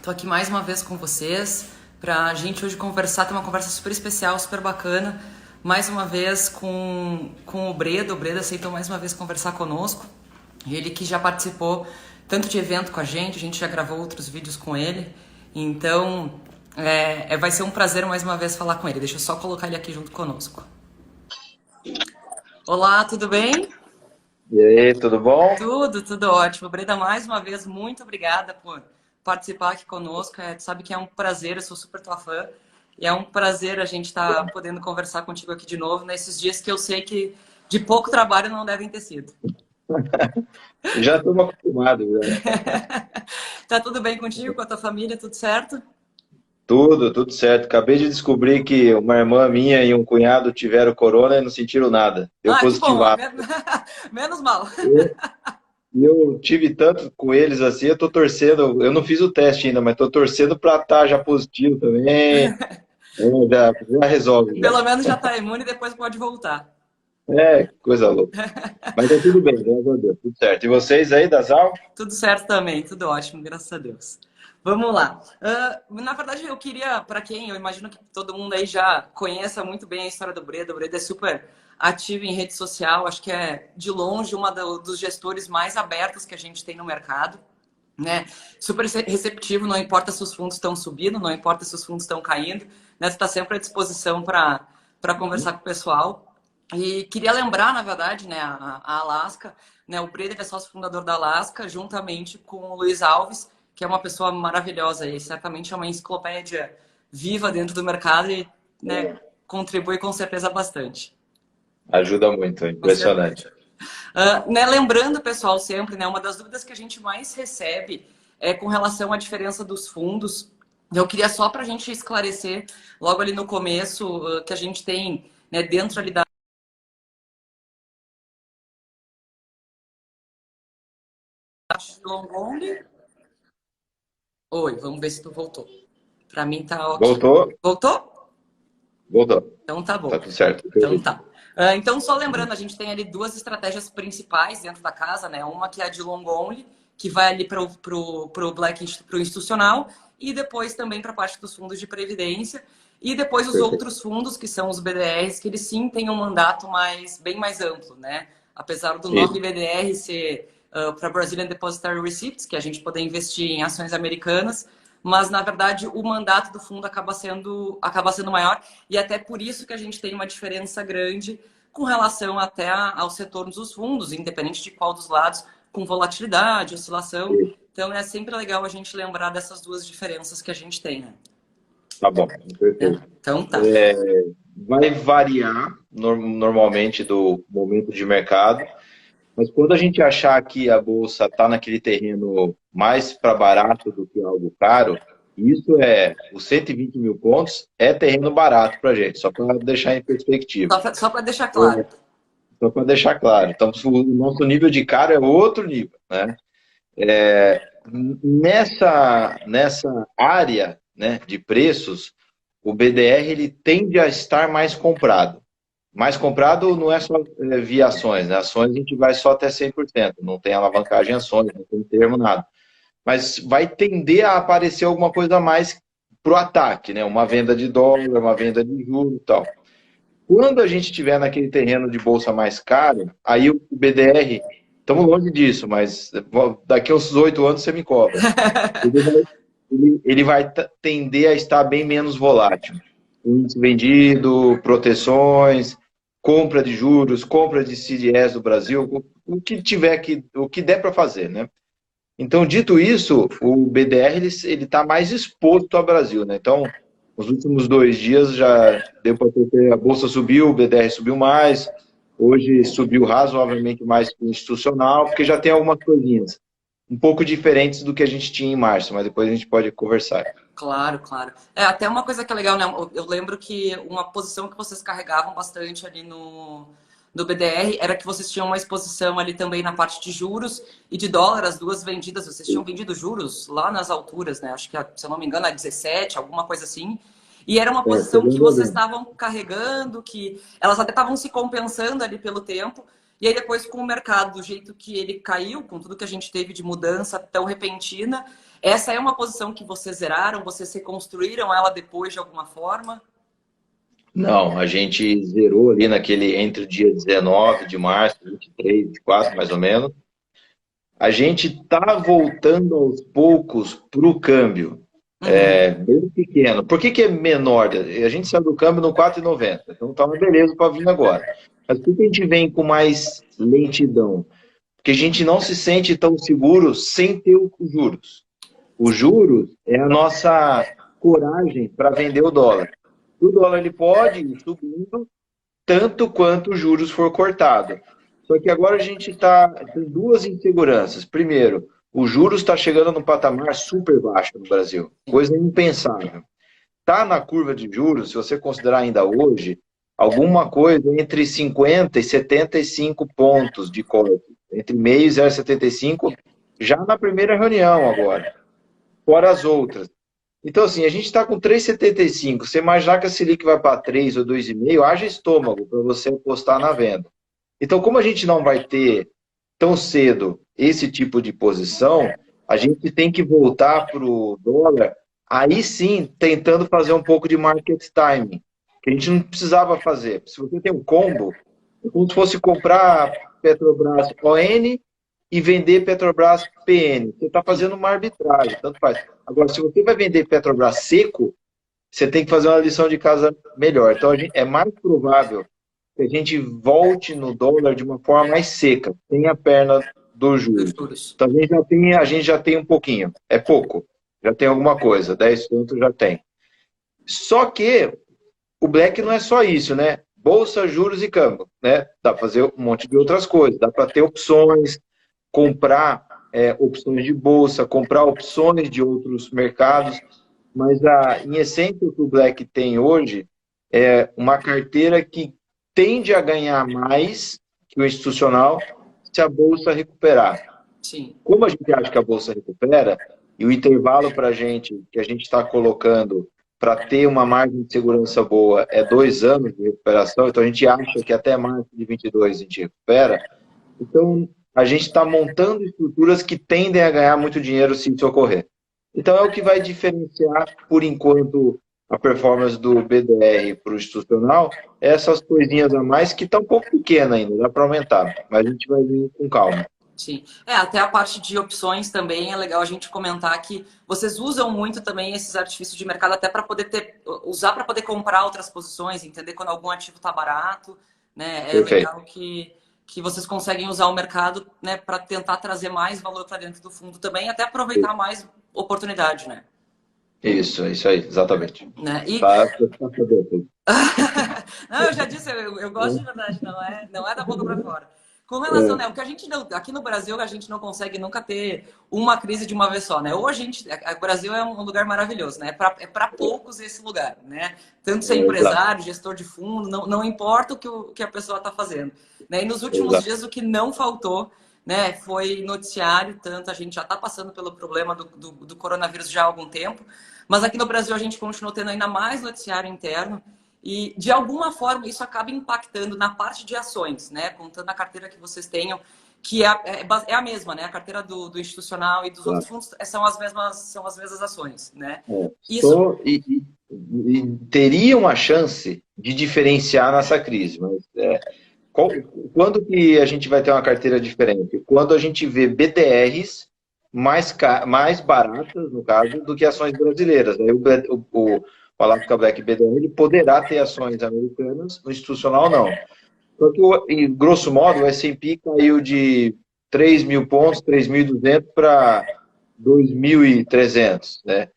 Tô aqui mais uma vez com vocês pra gente hoje conversar, ter uma conversa super especial, super bacana. Mais uma vez com o Breda. O Breda aceitou mais uma vez conversar conosco. Ele que já participou tanto de evento com a gente já gravou outros vídeos com ele. Então, vai ser um prazer mais uma vez falar com ele. Deixa eu só colocar ele aqui junto conosco. Olá, tudo bem? E aí, tudo bom? Tudo ótimo. Breda, mais uma vez, muito obrigada por participar aqui conosco. Tu sabe que é um prazer, eu sou super tua fã. E é um prazer a gente estar podendo conversar contigo aqui de novo, nesses dias que eu sei que de pouco trabalho não devem ter sido. Já estamos acostumados, já. Tá tudo bem contigo, com a tua família, tudo certo? Tudo certo. Acabei de descobrir que uma irmã minha e um cunhado tiveram corona e não sentiram nada. Deu Ah, que bom, positivado. menos mal. E eu tive tanto com eles assim, eu tô torcendo, eu não fiz o teste ainda, mas tô torcendo para estar já positivo também. Já resolve já. Pelo menos já tá imune e depois pode voltar. É, coisa louca. Mas tá tudo bem, graças a Deus, tudo certo. E vocês aí, Dasal? Tudo certo também, tudo ótimo, graças a Deus. Vamos lá. Na verdade, eu queria, para quem eu imagino que todo mundo aí já conheça muito bem a história do Breda. O Breda é super ativo em rede social, acho que é de longe uma dos gestores mais abertos que a gente tem no mercado, né? Super receptivo, não importa se os fundos estão subindo, não importa se os fundos estão caindo, né? Você está sempre à disposição para conversar com o pessoal. E queria lembrar, na verdade, né, a Alaska, né, o Breda é sócio fundador da Alaska, juntamente com o Luiz Alves, que é uma pessoa maravilhosa e certamente é uma enciclopédia viva dentro do mercado e, né, contribui com certeza bastante. Ajuda muito, é Com certeza. impressionante. Né, lembrando, pessoal, sempre, né, uma das dúvidas que a gente mais recebe é com relação à diferença dos fundos. Eu queria só para a gente esclarecer, logo ali no começo, que a gente tem, né, dentro ali da Long Only. Oi, vamos ver se tu voltou. Para mim tá ok. Voltou? Voltou? Voltou. Então tá Tá bom. tudo certo. Então tá. Então, só lembrando, a gente tem ali duas estratégias principais dentro da casa, né? Uma que é a de long only, que vai ali para o Black, para o institucional, e depois também para a parte dos fundos de previdência. E depois os Perfeito. outros fundos, que são os BDRs, que eles sim têm um mandato bem mais amplo, né? Apesar do nome Isso. BDR ser para Brazilian Depositary Receipts, que a gente poder investir em ações americanas, mas na verdade o mandato do fundo acaba sendo maior e até por isso que a gente tem uma diferença grande com relação até aos retornos dos fundos, independente de qual dos lados, com volatilidade, oscilação. Então é sempre legal a gente lembrar dessas duas diferenças que a gente tem, né? Tá bom, perfeito. Então tá. É, vai variar normalmente do momento de mercado, mas quando a gente achar que a bolsa está naquele terreno mais para barato do que algo caro, isso é, os 120 mil pontos é terreno barato para a gente, só para deixar em perspectiva. Só para deixar claro. Só para deixar claro. Então, o nosso nível de caro é outro nível, né? Nessa área, né, de preços, o BDR ele tende a estar mais comprado. Mais comprado não é só via ações, né? Ações a gente vai só até 100%, não tem alavancagem em ações, não tem termo, nada. Mas vai tender a aparecer alguma coisa a mais para o ataque, né? Uma venda de dólar, uma venda de juros e tal. Quando a gente estiver naquele terreno de bolsa mais caro, aí o BDR, estamos longe disso, mas daqui a uns 8 anos você me cobra. Ele vai tender a estar bem menos volátil. Índice vendido, proteções, compra de juros, compra de CDS do Brasil, o que tiver o que der para fazer, né? Então, dito isso, o BDR ele está mais exposto ao Brasil, né? Então, nos últimos 2 dias já deu para ter, a bolsa subiu, o BDR subiu mais, hoje subiu razoavelmente mais que o institucional, porque já tem algumas coisinhas um pouco diferentes do que a gente tinha em março, mas depois a gente pode conversar. Claro, claro. Até uma coisa que é legal, né? Eu lembro que uma posição que vocês carregavam bastante ali no BDR era que vocês tinham uma exposição ali também na parte de juros e de dólar, as duas vendidas. Vocês tinham vendido juros lá nas alturas, né? Acho que, se eu não me engano, a 17, alguma coisa assim. E era uma Foi posição bem que vocês violento. estavam carregando, que elas até estavam se compensando ali pelo tempo. E aí depois com o mercado, do jeito que ele caiu, com tudo que a gente teve de mudança tão repentina, Essa é uma posição que vocês zeraram, vocês reconstruíram ela depois de alguma forma? Não, a gente zerou ali entre o dia 19 de março, 23, 24, mais ou menos. A gente está voltando aos poucos para o câmbio. Uhum. Bem pequeno. Por que é menor? A gente saiu do câmbio no 4,90. Então tá uma beleza para vir agora. Mas por que a gente vem com mais lentidão? Porque a gente não se sente tão seguro sem ter os juros. Os juros é a nossa coragem para vender o dólar. O dólar ele pode ir subindo tanto quanto os juros for cortado. Só que agora a gente tem duas inseguranças. Primeiro, o juros está chegando num patamar super baixo no Brasil, coisa impensável. Está na curva de juros, se você considerar ainda hoje, alguma coisa entre 50 e 75 pontos de corte, entre meio e 0,75, já na primeira reunião agora, fora as outras. Então, assim, a gente está com 3,75. Você imaginar que a Selic vai para 3 ou 2,5, haja estômago para você apostar na venda. Então, como a gente não vai ter tão cedo esse tipo de posição, a gente tem que voltar para o dólar, aí sim, tentando fazer um pouco de market timing, que a gente não precisava fazer. Se você tem um combo, é como se fosse comprar Petrobras ON e vender Petrobras PN. Você está fazendo uma arbitragem, tanto faz. Agora, se você vai vender Petrobras seco, você tem que fazer uma lição de casa melhor. Então, é mais provável que a gente volte no dólar de uma forma mais seca, sem a perna dos Dos juros. juros. Então, a gente já tem um pouquinho. É pouco. Já tem alguma coisa. 10 pontos já tem. Só que o Black não é só isso, né? Bolsa, juros e câmbio, né? Dá para fazer um monte de outras coisas. Dá para ter opções, comprar opções de bolsa, comprar opções de outros mercados, mas em essência o que o Black tem hoje é uma carteira que tende a ganhar mais que o institucional se a bolsa recuperar. Sim. Como a gente acha que a bolsa recupera, e o intervalo para a gente, que a gente está colocando para ter uma margem de segurança boa é 2 anos de recuperação, então a gente acha que até março de 22 a gente recupera. Então, a gente está montando estruturas que tendem a ganhar muito dinheiro se isso ocorrer. Então, é o que vai diferenciar, por enquanto, a performance do BDR para o institucional, essas coisinhas a mais que está um pouco pequena ainda, dá para aumentar, mas a gente vai vir com calma. Sim. Até a parte de opções também é legal a gente comentar que vocês usam muito também esses artifícios de mercado até para poder usar para poder comprar outras posições, entender quando algum ativo está barato, né? É Perfeito. legal que vocês conseguem usar o mercado, né, para tentar trazer mais valor para dentro do fundo também, e até aproveitar mais oportunidade, né? Isso aí, exatamente. Né? Tá sabendo. Não, eu já disse, eu gosto de verdade, não é da boca para fora. Com relação, né, o que a gente aqui no Brasil, a gente não consegue nunca ter uma crise de uma vez só, né? Ou o Brasil é um lugar maravilhoso, né? É para poucos esse lugar, né? Tanto ser Exato, empresário, gestor de fundo, não importa que a pessoa está fazendo, né? E nos últimos exato. dias o que não faltou, né, foi noticiário, tanto a gente já está passando pelo problema do coronavírus já há algum tempo, mas aqui no Brasil a gente continuou tendo ainda mais noticiário interno. E, de alguma forma, isso acaba impactando na parte de ações, né? Contando a carteira que vocês tenham, que é a mesma, né? A carteira do institucional e dos outros fundos são as mesmas ações, né? Isso... E teria uma chance de diferenciar nessa crise, mas quando que a gente vai ter uma carteira diferente? Quando a gente vê BDRs mais baratas, no caso, do que ações brasileiras. Aí o Alaska Black BDR ele poderá ter ações americanas, no institucional não. Só que, em grosso modo, o S&P caiu de 3.000 pontos, 3.200 para 2.300, né?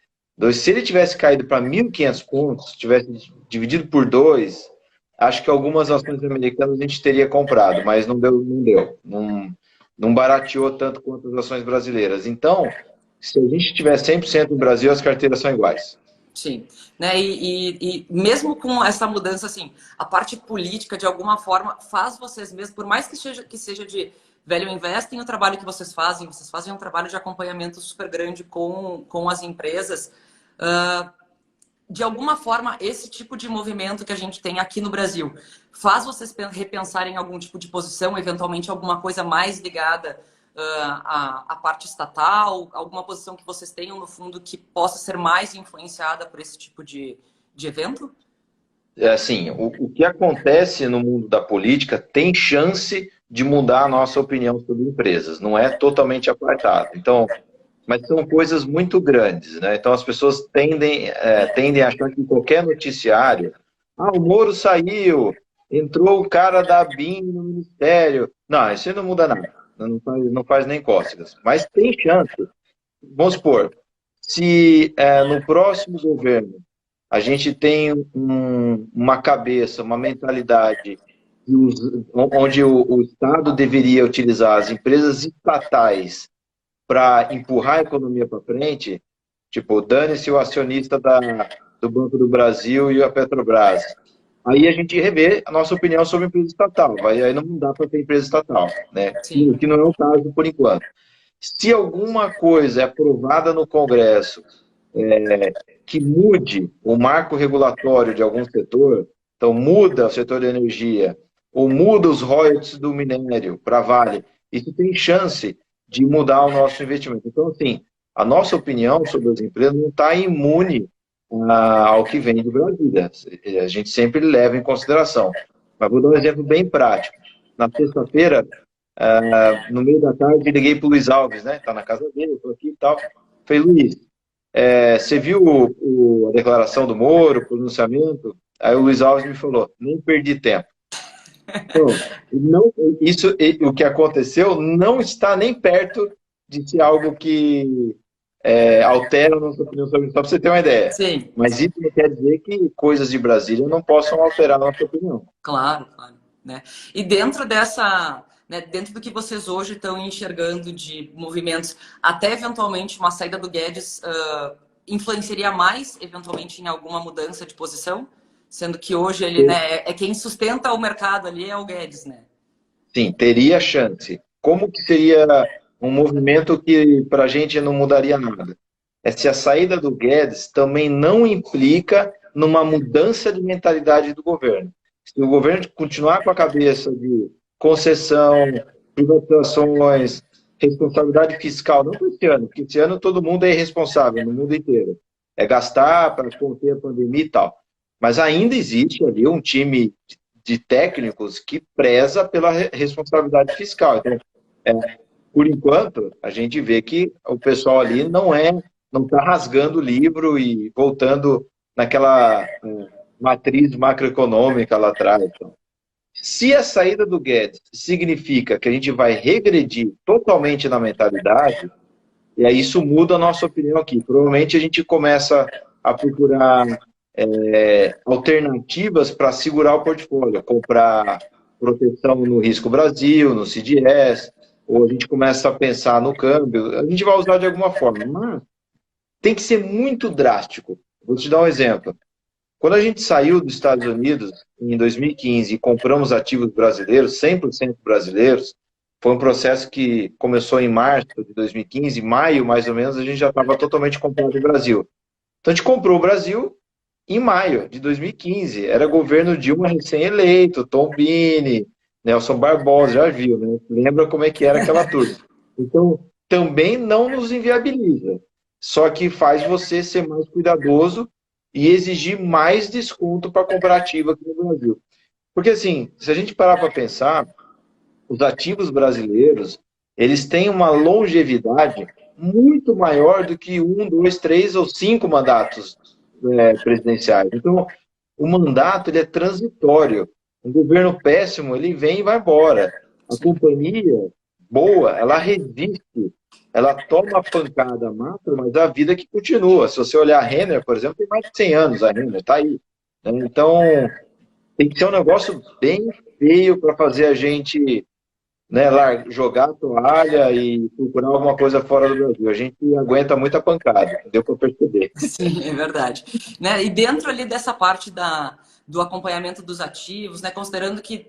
Se ele tivesse caído para 1.500 pontos, tivesse dividido por 2, acho que algumas ações americanas a gente teria comprado, mas não deu. Não barateou tanto quanto as ações brasileiras. Então, se a gente tiver 100% no Brasil, as carteiras são iguais. Sim, né? E mesmo com essa mudança, assim, a parte política, de alguma forma, faz vocês mesmos, por mais que seja de velho investem, o trabalho que vocês fazem um trabalho de acompanhamento super grande com as empresas. De alguma forma, esse tipo de movimento que a gente tem aqui no Brasil faz vocês repensarem algum tipo de posição, eventualmente alguma coisa mais ligada a parte estatal? Alguma posição que vocês tenham no fundo que possa ser mais influenciada por esse tipo de evento? É assim, o que acontece no mundo da política tem chance de mudar a nossa opinião sobre empresas, não é totalmente apartado. Então, mas são coisas muito grandes, né? Então as pessoas tendem a achar que qualquer noticiário, o Moro saiu, entrou o cara da BIM no ministério. Não, isso aí não muda nada, não faz nem cócegas. Mas tem chance. Vamos supor, se no próximo governo a gente tem uma cabeça, uma mentalidade onde o Estado deveria utilizar as empresas estatais para empurrar a economia para frente, tipo, dane-se o acionista do Banco do Brasil e a Petrobras. Aí a gente revê a nossa opinião sobre empresa estatal. Aí não dá para ter empresa estatal, né? Sim. Que não é o caso por enquanto. Se alguma coisa é aprovada no Congresso que mude o marco regulatório de algum setor, então muda o setor de energia, ou muda os royalties do minério para Vale, isso tem chance de mudar o nosso investimento. Então, assim, a nossa opinião sobre as empresas não está imune ao que vem de Brasília. A gente sempre leva em consideração. Mas vou dar um exemplo bem prático. Na sexta-feira, no meio da tarde, liguei para o Luiz Alves, né? Está na casa dele, eu estou aqui e tal. Falei, Luiz, você viu a declaração do Moro, o pronunciamento? Aí o Luiz Alves me falou, nem perdi tempo. Então, o que aconteceu não está nem perto de ser algo que altera a nossa opinião sobre isso, só para você ter uma ideia. Sim. Mas isso não quer dizer que coisas de Brasília não possam alterar a nossa opinião. Claro, claro. Né? E dentro dessa, né, dentro do que vocês hoje estão enxergando de movimentos, até eventualmente uma saída do Guedes influenciaria mais, eventualmente, em alguma mudança de posição? Sendo que hoje ele, né, é quem sustenta o mercado ali, é o Guedes, né? Sim, teria chance. Como que seria um movimento que para a gente não mudaria nada? É se a saída do Guedes também não implica numa mudança de mentalidade do governo. Se o governo continuar com a cabeça de concessão, privatizações, responsabilidade fiscal, não para esse ano, porque esse ano todo mundo é irresponsável no mundo inteiro. É gastar para conter a pandemia e tal. Mas ainda existe ali um time de técnicos que preza pela responsabilidade fiscal. Então, por enquanto, a gente vê que o pessoal ali não está rasgando o livro e voltando naquela matriz macroeconômica lá atrás. Então, se a saída do Guedes significa que a gente vai regredir totalmente na mentalidade, e aí isso muda a nossa opinião aqui. Provavelmente a gente começa a procurar alternativas para segurar o portfólio, comprar proteção no Risco Brasil, no CDS, ou a gente começa a pensar no câmbio, a gente vai usar de alguma forma, mas tem que ser muito drástico. Vou te dar um exemplo. Quando a gente saiu dos Estados Unidos em 2015 e compramos ativos brasileiros, 100% brasileiros, foi um processo que começou em março de 2015, em maio mais ou menos, a gente já estava totalmente comprado no Brasil. Então a gente comprou o Brasil em maio de 2015. Era governo Dilma recém-eleito, Tom Bini, Nelson Barbosa, já viu, né? Lembra como é que era aquela turma. Então, também não nos inviabiliza. Só que faz você ser mais cuidadoso e exigir mais desconto para comprar ativo aqui no Brasil. Porque, assim, se a gente parar para pensar, os ativos brasileiros, eles têm uma longevidade muito maior do que 1, 2, 3 ou 5 mandatos presidenciais. Então, o mandato ele é transitório. Um governo péssimo, ele vem e vai embora. A companhia boa, ela resiste. Ela toma a pancada macro, mas a vida que continua. Se você olhar a Renner, por exemplo, tem mais de 100 anos a Renner, está aí. Então, tem que ser um negócio bem feio para fazer a gente jogar a toalha e procurar alguma coisa fora do Brasil. A gente aguenta muita pancada, deu para perceber. Sim, é verdade. Né? E dentro ali dessa parte do acompanhamento dos ativos, né? Considerando que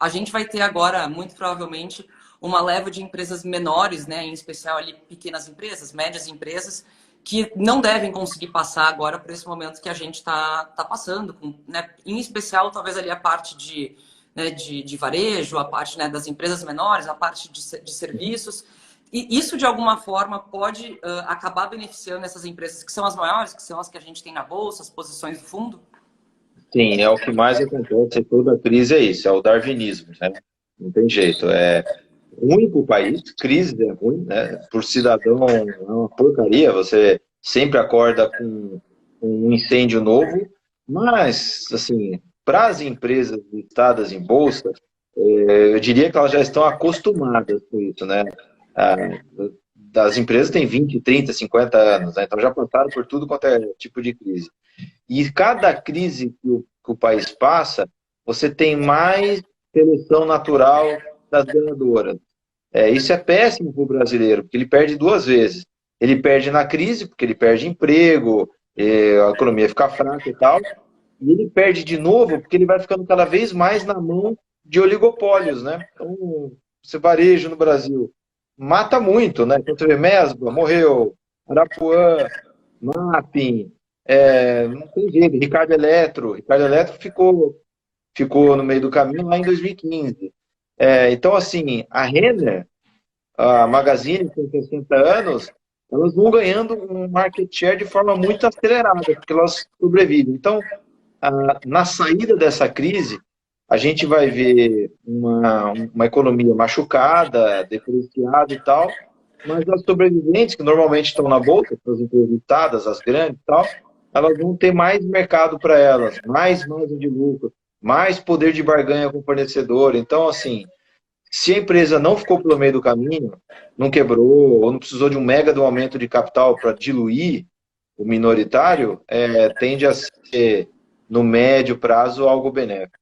a gente vai ter agora, muito provavelmente, uma leva de empresas menores, né? Em especial ali pequenas empresas, médias empresas, que não devem conseguir passar agora por esse momento que a gente está passando, né? Em especial, talvez ali a parte né, de varejo, a parte, né, das empresas menores, a parte de serviços. E isso, de alguma forma, pode acabar beneficiando essas empresas que são as maiores, que são as que a gente tem na bolsa, as posições do fundo? Sim, é o que mais acontece em toda crise, é isso, é o darwinismo, né? Não tem jeito, é ruim para o país, crise é ruim, né? Por cidadão é uma porcaria, você sempre acorda com um incêndio novo, mas, assim, para as empresas listadas em bolsa, eu diria que elas já estão acostumadas com isso, né? Ah, das empresas têm 20, 30, 50 anos, né? Então já passaram por tudo quanto é tipo de crise. E cada crise que o país passa, você tem mais seleção natural das ganhadoras. Isso é péssimo para o brasileiro, porque ele perde duas vezes. Ele perde na crise, porque ele perde emprego, a economia fica fraca e tal, e ele perde de novo, porque ele vai ficando cada vez mais na mão de oligopólios, né? Então, esse varejo no Brasil mata muito, né? Então, você vê Mesbla, morreu, Arapuã, Mapping, não tem jeito, Ricardo Eletro ficou no meio do caminho lá em 2015. Então, assim, a Renner, a Magazine, com 60 anos, elas vão ganhando um market share de forma muito acelerada, porque elas sobrevivem. Então, na saída dessa crise, a gente vai ver uma economia machucada, depreciada e tal, mas as sobreviventes, que normalmente estão na bolsa, as entrevistadas, as grandes e tal, elas vão ter mais mercado para elas, mais margem de lucro, mais poder de barganha com o fornecedor. Então, assim, se a empresa não ficou pelo meio do caminho, não quebrou, ou não precisou de um mega de um aumento de capital para diluir o minoritário, tende a ser, no médio prazo, algo benéfico.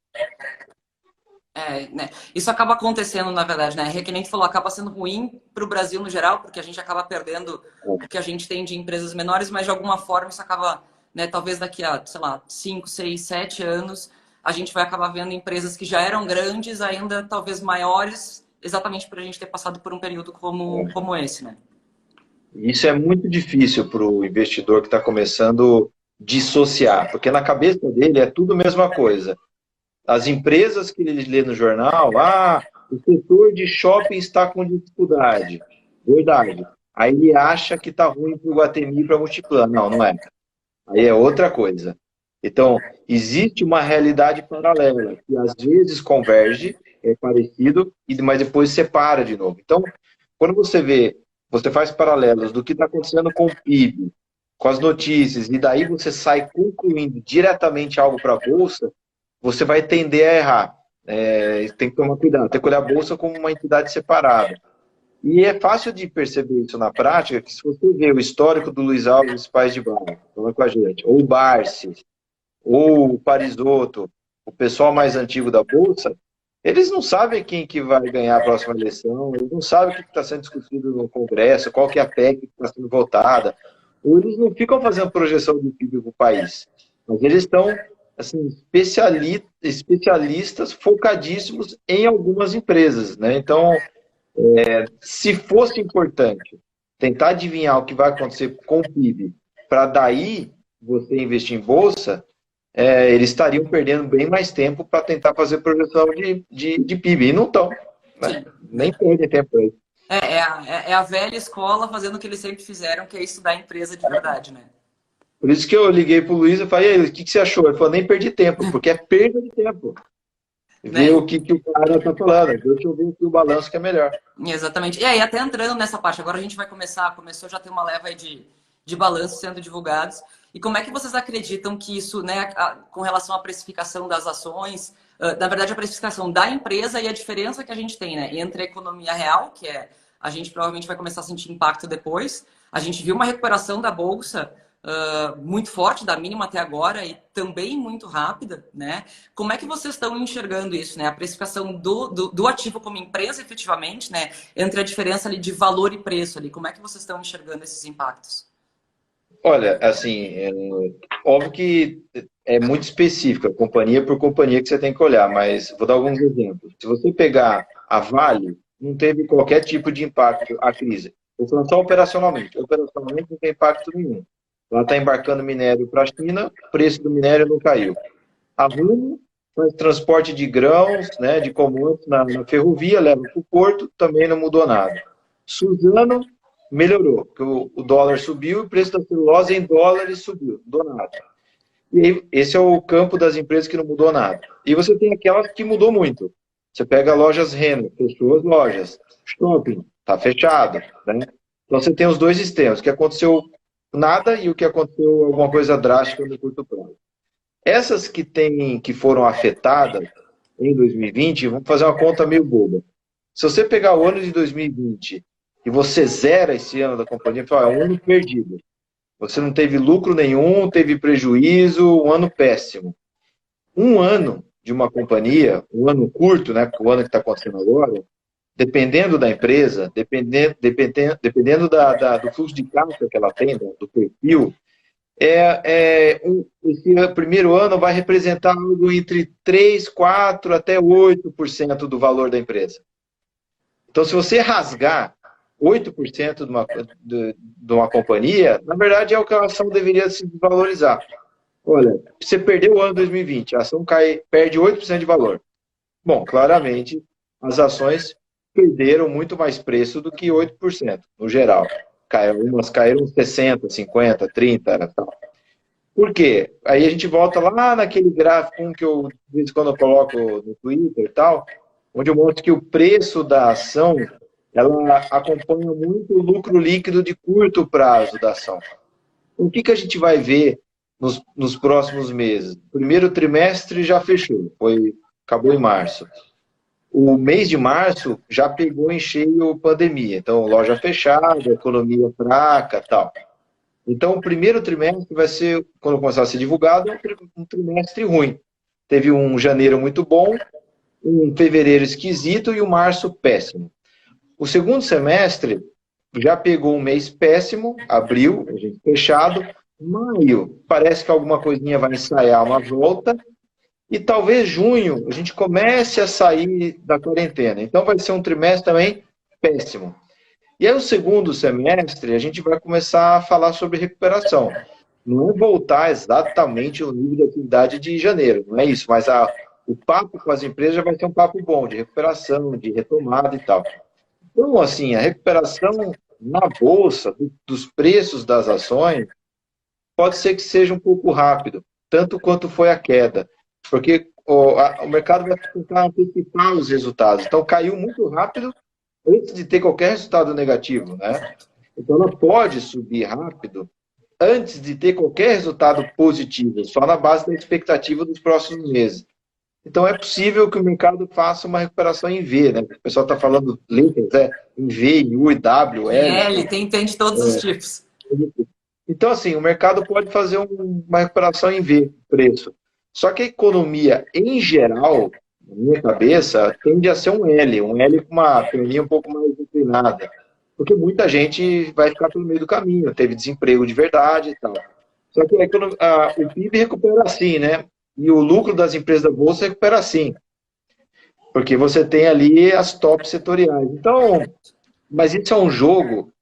Né? Isso acaba acontecendo, na verdade, né? Que nem tu falou, acaba sendo ruim para o Brasil no geral, porque a gente acaba perdendo o que a gente tem de empresas menores, mas de alguma forma isso acaba, né? Talvez daqui a, sei lá, 5, 6, 7 anos, a gente vai acabar vendo empresas que já eram grandes, ainda talvez maiores, exatamente por a gente ter passado por um período como esse, né? Isso é muito difícil para o investidor que está começando dissociar, porque na cabeça dele é tudo a mesma coisa. As empresas que ele lê no jornal, o setor de shopping está com dificuldade. Verdade. Aí ele acha que está ruim para o Iguatemi e para a Multiplan. Não, não é. Aí é outra coisa. Então, existe uma realidade paralela, que às vezes converge, é parecido, mas depois separa de novo. Então, quando você faz paralelos do que está acontecendo com o PIB, com as notícias, e daí você sai concluindo diretamente algo para a Bolsa, você vai tender a errar. Tem que tomar cuidado, tem que olhar a Bolsa como uma entidade separada. E é fácil de perceber isso na prática, que se você vê o histórico do Luiz Alves Pais de Barro, falando com a gente, ou o Barsi, ou o Parisotto, o pessoal mais antigo da Bolsa, eles não sabem quem que vai ganhar a próxima eleição, eles não sabem o que está sendo discutido no Congresso, qual que é a PEC que está sendo votada, ou eles não ficam fazendo projeção de PIB para o país, mas eles estão assim, especialistas focadíssimos em algumas empresas, né? Então, se fosse importante tentar adivinhar o que vai acontecer com o PIB, para daí você investir em bolsa, eles estariam perdendo bem mais tempo para tentar fazer projeção de PIB, e não estão, né? Nem perdem tempo aí. É a velha escola fazendo o que eles sempre fizeram, que é estudar a empresa de verdade, né? Por isso que eu liguei pro Luiz e falei, o que você achou? Ele falou, nem perdi tempo, porque é perda de tempo. Ver o que o cara tá falando. Deixa eu ver aqui o balanço que é melhor. Exatamente. E aí, até entrando nessa parte, agora a gente vai começou já ter uma leva aí de balanços sendo divulgados. E como é que vocês acreditam que isso, né, com relação à precificação das ações, na verdade, a precificação da empresa e a diferença que a gente tem, né, entre a economia real, que a gente provavelmente vai começar a sentir impacto depois. A gente viu uma recuperação da Bolsa muito forte, da mínima até agora, e também muito rápida, né? Como é que vocês estão enxergando isso, né? A precificação do ativo como empresa, efetivamente, né? Entre a diferença ali de valor e preço ali. Como é que vocês estão enxergando esses impactos? Olha, assim, óbvio que é muito específico, companhia por companhia que você tem que olhar, mas vou dar alguns exemplos. Se você pegar a Vale, não teve qualquer tipo de impacto a crise. Vou falar só operacionalmente. Operacionalmente não tem impacto nenhum. Ela está embarcando minério para a China, o preço do minério não caiu. A Rumo faz transporte de grãos, né, de commodities na ferrovia, leva para o porto, também não mudou nada. Suzano melhorou, porque o dólar subiu e o preço da celulose em dólares subiu, não mudou nada. E aí, esse é o campo das empresas que não mudou nada. E você tem aquelas que mudou muito. Você pega lojas Renner, fechou as lojas. Shopping, está fechado. Né? Então você tem os dois extremos, o que aconteceu nada e o que aconteceu alguma coisa drástica no curto prazo. Essas que foram afetadas em 2020, vamos fazer uma conta meio boba. Se você pegar o ano de 2020 e você zera esse ano da companhia, fala, é um ano perdido. Você não teve lucro nenhum, teve prejuízo, um ano péssimo. Um ano de uma companhia, um ano curto, né, o ano que está acontecendo agora, dependendo da empresa, dependendo do fluxo de caixa que ela tem, do perfil, esse primeiro ano vai representar algo entre 3, 4 até 8% do valor da empresa. Então, se você rasgar 8% de uma companhia, na verdade, a ação deveria se desvalorizar. Olha, você perdeu o ano 2020, a ação perde 8% de valor. Bom, claramente, as ações perderam muito mais preço do que 8%, no geral. Umas caíram 60%, 50%, 30%, tal. Por quê? Aí a gente volta lá naquele gráfico que eu, de vez em quando, eu coloco no Twitter e tal, onde eu mostro que o preço da ação, ela acompanha muito o lucro líquido de curto prazo da ação. O que a gente vai ver nos próximos meses? O primeiro trimestre já fechou, acabou em março. O mês de março já pegou em cheio pandemia, então loja fechada, economia fraca, tal. Então o primeiro trimestre vai ser, quando começar a ser divulgado, um trimestre ruim. Teve um janeiro muito bom, um fevereiro esquisito e um março péssimo. O segundo semestre já pegou um mês péssimo, abril, a gente fechado, maio, parece que alguma coisinha vai ensaiar uma volta, e talvez junho a gente comece a sair da quarentena. Então vai ser um trimestre também péssimo. E aí o segundo semestre a gente vai começar a falar sobre recuperação. Não é voltar exatamente ao nível de atividade de janeiro, não é isso, mas o papo com as empresas já vai ser um papo bom, de recuperação, de retomada e tal. Então, assim, a recuperação na bolsa, dos preços das ações, pode ser que seja um pouco rápido, tanto quanto foi a queda, porque o mercado vai tentar antecipar os resultados. Então, caiu muito rápido antes de ter qualquer resultado negativo, né? Então, ela pode subir rápido antes de ter qualquer resultado positivo, só na base da expectativa dos próximos meses. Então, é possível que o mercado faça uma recuperação em V, né? O pessoal está falando letras, em V, em U, W, L. L, tem de todos os tipos. Então, assim, o mercado pode fazer uma recuperação em V, preço. Só que a economia, em geral, na minha cabeça, tende a ser um L com uma perninha um pouco mais inclinada. Porque muita gente vai ficar pelo meio do caminho, teve desemprego de verdade e tal. Só que o PIB recupera assim, né? E o lucro das empresas da Bolsa recupera assim. Porque você tem ali as top setoriais. Então, mas isso é um jogo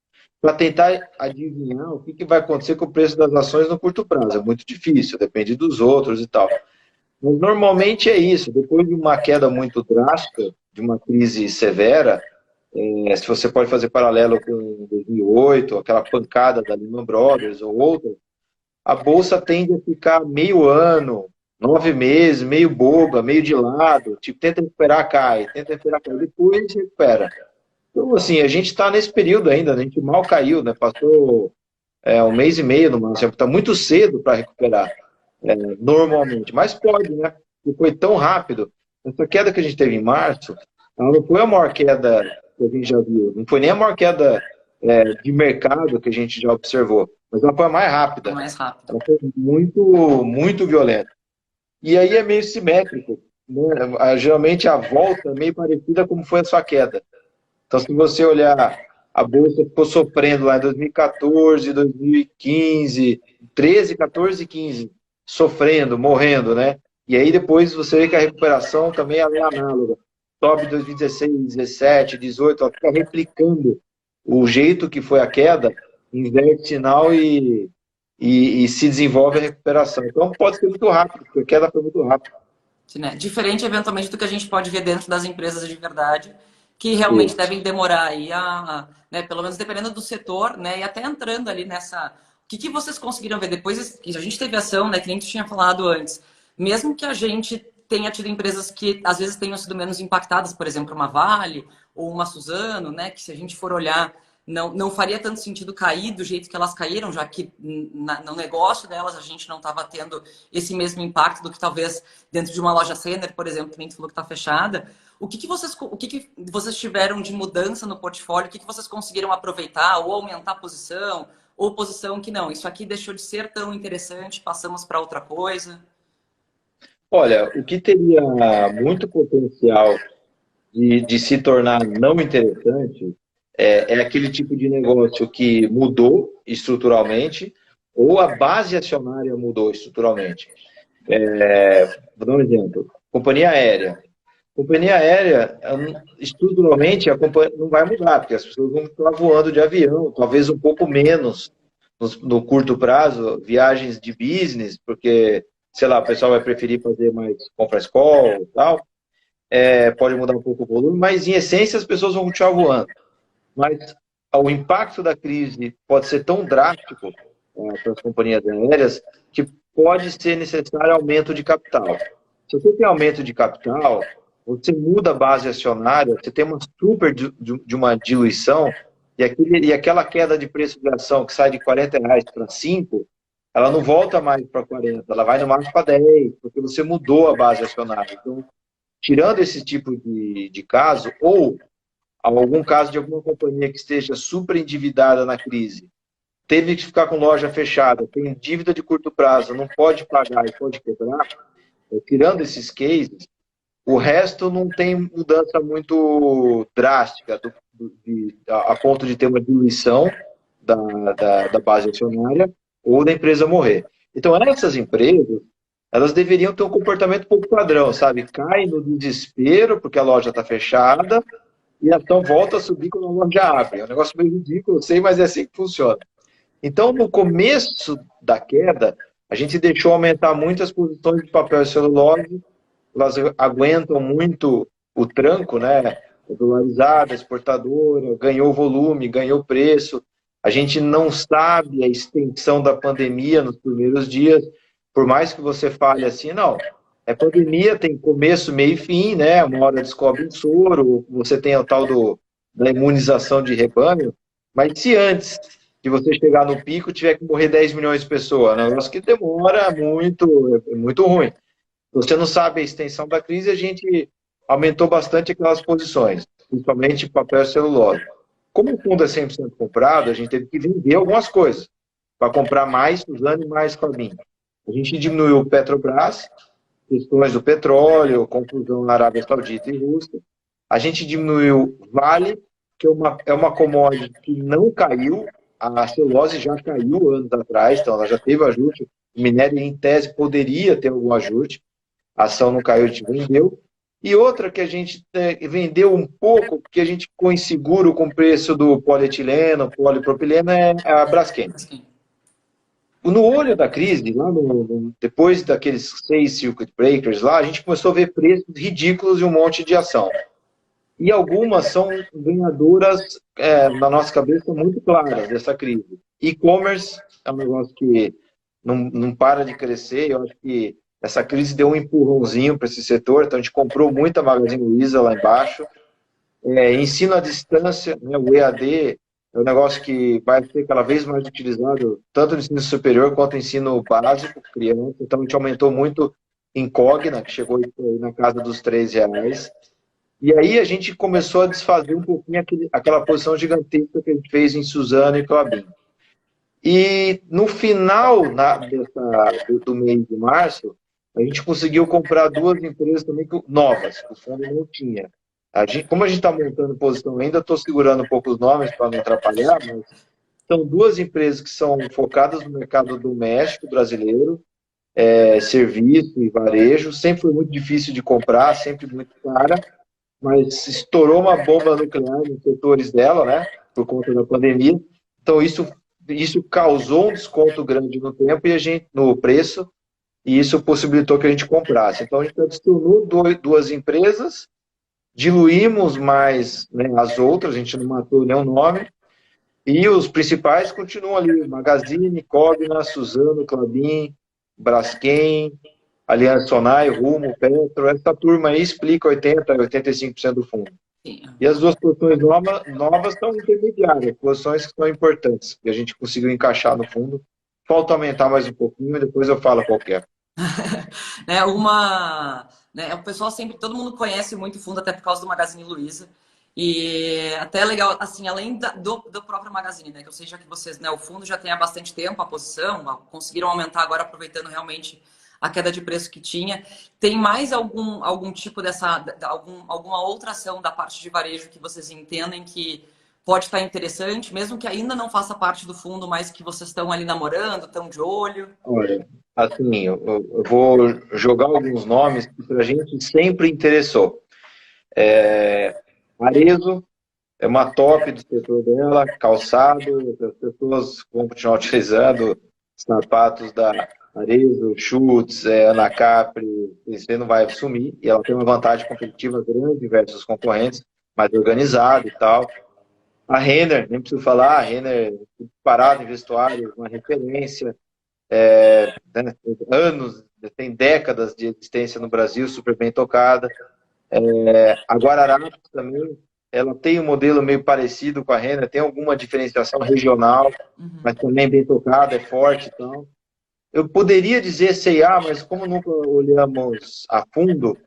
para tentar adivinhar o que vai acontecer com o preço das ações no curto prazo. É muito difícil, depende dos outros e tal. Mas normalmente é isso. Depois de uma queda muito drástica, de uma crise severa, se você pode fazer paralelo com 2008, aquela pancada da Lehman Brothers ou outra, a Bolsa tende a ficar meio ano, 9 meses, meio boba, meio de lado, tipo, tenta recuperar, cai, depois recupera. Então, assim, a gente está nesse período ainda, né? A gente mal caiu, né? Passou um mês e meio no máximo, está muito cedo para recuperar, normalmente, mas pode, né? Porque foi tão rápido. Essa queda que a gente teve em março, ela não foi a maior queda que a gente já viu, não foi nem a maior queda de mercado que a gente já observou, mas ela foi a mais rápida. Ela foi muito, muito violenta. E aí é meio simétrico, né? Geralmente a volta é meio parecida como foi a sua queda. Então, se você olhar, a Bolsa ficou sofrendo lá em 2014, 2015, 13, 14 e 15, sofrendo, morrendo, né? E aí depois você vê que a recuperação também é análoga. Sobe 2016, 17, 18, ela fica replicando o jeito que foi a queda, inverte sinal e se desenvolve a recuperação. Então pode ser muito rápido, porque a queda foi muito rápida. Né? Diferente, eventualmente, do que a gente pode ver dentro das empresas de verdade, que realmente Isso. devem demorar aí né, pelo menos dependendo do setor, né, e até entrando ali nessa... O que vocês conseguiram ver depois que a gente teve ação, né, que nem tu tinha falado antes, mesmo que a gente tenha tido empresas que às vezes tenham sido menos impactadas, por exemplo, uma Vale ou uma Suzano, né, que se a gente for olhar não faria tanto sentido cair do jeito que elas caíram, já que no negócio delas a gente não estava tendo esse mesmo impacto do que talvez dentro de uma loja Renner, por exemplo, que nem tu falou que está fechada. O que vocês tiveram de mudança no portfólio? O que vocês conseguiram aproveitar ou aumentar a posição? Ou posição que não, isso aqui deixou de ser tão interessante, passamos para outra coisa? Olha, o que teria muito potencial de se tornar não interessante é aquele tipo de negócio que mudou estruturalmente ou a base acionária mudou estruturalmente. Vou dar um exemplo. Companhia aérea. Companhia aérea, estruturalmente, a companhia não vai mudar, porque as pessoas vão estar voando de avião, talvez um pouco menos no curto prazo, viagens de business, porque, sei lá, o pessoal vai preferir fazer mais conference call e tal, pode mudar um pouco o volume, mas em essência as pessoas vão continuar voando. Mas o impacto da crise pode ser tão drástico para as companhias aéreas que pode ser necessário aumento de capital. Se você tem aumento de capital, você muda a base acionária, você tem uma super de uma diluição, e aquela queda de preço de ação que sai de R$ 40 para 5, ela não volta mais para 40, ela vai no máximo para 10, porque você mudou a base acionária. Então, tirando esse tipo de caso, ou algum caso de alguma companhia que esteja super endividada na crise, teve que ficar com loja fechada, tem dívida de curto prazo, não pode pagar e pode quebrar, tirando esses cases, o resto não tem mudança muito drástica a ponto de ter uma diluição da base acionária ou da empresa morrer. Então, essas empresas, elas deveriam ter um comportamento um pouco padrão, sabe? Cai no desespero porque a loja está fechada e a ação volta a subir quando a loja abre. É um negócio meio ridículo, eu sei, mas é assim que funciona. Então, no começo da queda, a gente deixou aumentar muito as posições de papel e celulose, elas aguentam muito o tranco, né? Dolarizada, exportadora, ganhou volume, ganhou preço. A gente não sabe a extensão da pandemia nos primeiros dias, por mais que você fale assim, não, pandemia, tem começo, meio e fim, né? Uma hora descobre um soro, você tem o tal da imunização de rebanho, mas se antes de você chegar no pico tiver que morrer 10 milhões de pessoas, é um negócio que demora muito, é muito ruim. Você não sabe a extensão da crise, a gente aumentou bastante aquelas posições, principalmente papel e celulose. Como o fundo é 100% comprado, a gente teve que vender algumas coisas para comprar mais Suzano e mais Klabin. A gente diminuiu o Petrobras, questões do petróleo, confusão na Arábia Saudita e Rússia. A gente diminuiu Vale, que é uma commodity que não caiu, a celulose já caiu anos atrás, então ela já teve ajuste, o minério em tese poderia ter algum ajuste, a ação não caiu, a gente vendeu. E outra que a gente vendeu um pouco, porque a gente ficou inseguro com o preço do polietileno, polipropileno, é a Braskem. No olho da crise, lá depois daqueles 6 circuit breakers lá, a gente começou a ver preços ridículos e um monte de ação. E algumas são ganhadoras, na nossa cabeça, muito claras dessa crise. E-commerce é um negócio que não para de crescer. Eu acho que essa crise deu um empurrãozinho para esse setor, então a gente comprou muita Magazine Luiza lá embaixo. Ensino à distância, né, o EAD, é um negócio que vai ser cada vez mais utilizado, tanto no ensino superior quanto no ensino básico, criança. Então, a gente aumentou muito em Cogna, que chegou na casa dos R$3. E aí, a gente começou a desfazer um pouquinho aquela posição gigantesca que a gente fez em Suzano e Klabin. E no final do mês de março, a gente conseguiu comprar 2 empresas também novas, que o fundo não tinha. Como a gente está montando posição ainda, estou segurando um pouco os nomes para não atrapalhar, mas são 2 empresas que são focadas no mercado doméstico brasileiro, serviço e varejo. Sempre foi muito difícil de comprar, sempre muito cara, mas estourou uma bomba nuclear nos setores dela, né, por conta da pandemia. Então, isso causou um desconto grande no tempo e no preço, e isso possibilitou que a gente comprasse. Então, a gente adicionou duas empresas, diluímos mais, né, as outras, a gente não matou nenhum nome, e os principais continuam ali, Magazine, Cogna, Suzano, Klabin, Braskem, Aliança Sonai, Rumo, Petro, essa turma aí explica 85% do fundo. Sim. E as duas posições novas são intermediárias, posições que são importantes, que a gente conseguiu encaixar no fundo. Falta aumentar mais um pouquinho e depois eu falo qual que é. Né, uma, né, o pessoal sempre, todo mundo conhece muito o fundo até por causa do Magazine Luiza. E até é legal, assim, além do próprio Magazine, né, que eu sei já que vocês, né, o fundo já tem há bastante tempo a posição, conseguiram aumentar agora aproveitando realmente a queda de preço que tinha. Tem mais algum tipo alguma outra ação da parte de varejo que vocês entendem que pode estar interessante, mesmo que ainda não faça parte do fundo, mas que vocês estão ali namorando, estão de olho? Olha, assim, eu vou jogar alguns nomes que para a gente sempre interessou. Arezzo é uma top do setor dela, calçado, as pessoas vão continuar utilizando sapatos da Arezzo, Schutz, Anacapri, isso aí não vai sumir, e ela tem uma vantagem competitiva grande versus os concorrentes, mais organizada e tal. A Renner, nem preciso falar, a Renner parada em vestuário, uma referência, né, anos, tem décadas de existência no Brasil, super bem tocada. A Guararapes também, ela tem um modelo meio parecido com a Renner, tem alguma diferenciação regional, mas também bem tocada, é forte e tal. Eu poderia dizer C&A, mas como nunca olhamos a fundo,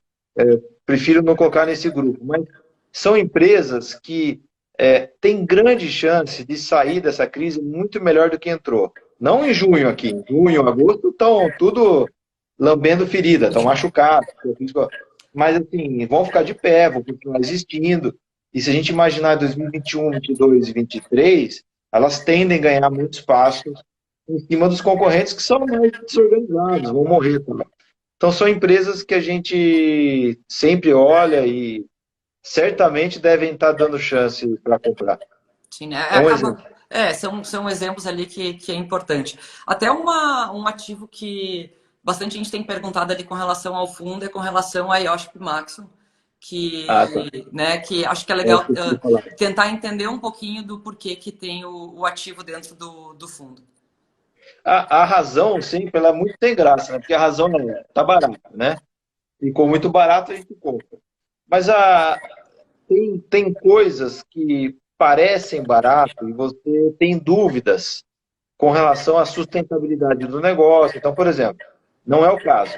prefiro não colocar nesse grupo. Mas são empresas que têm grande chance de sair dessa crise muito melhor do que entrou. Não em junho aqui, em junho, agosto, estão tudo lambendo ferida, estão machucados. Mas, assim, vão ficar de pé, vão continuar existindo. E se a gente imaginar 2021, 2022 e 2023, elas tendem a ganhar muito espaço em cima dos concorrentes que são mais desorganizados, vão morrer também. Então, são empresas que a gente sempre olha e certamente devem estar dando chance para comprar. Sim, né? É um exemplo. São exemplos ali que é importante. Até um ativo que bastante gente tem perguntado ali com relação ao fundo é com relação a IOSP Maxon, Ah, tá. né, que acho que é É, legal esqueci de falar. tentar entender um pouquinho do porquê que tem o ativo dentro do fundo. A razão, sim, ela é muito sem graça, né? Porque a razão tá barato, né? Ficou muito barato, a gente compra. Mas tem coisas que parecem barato e você tem dúvidas com relação à sustentabilidade do negócio. Então, por exemplo, não é o caso.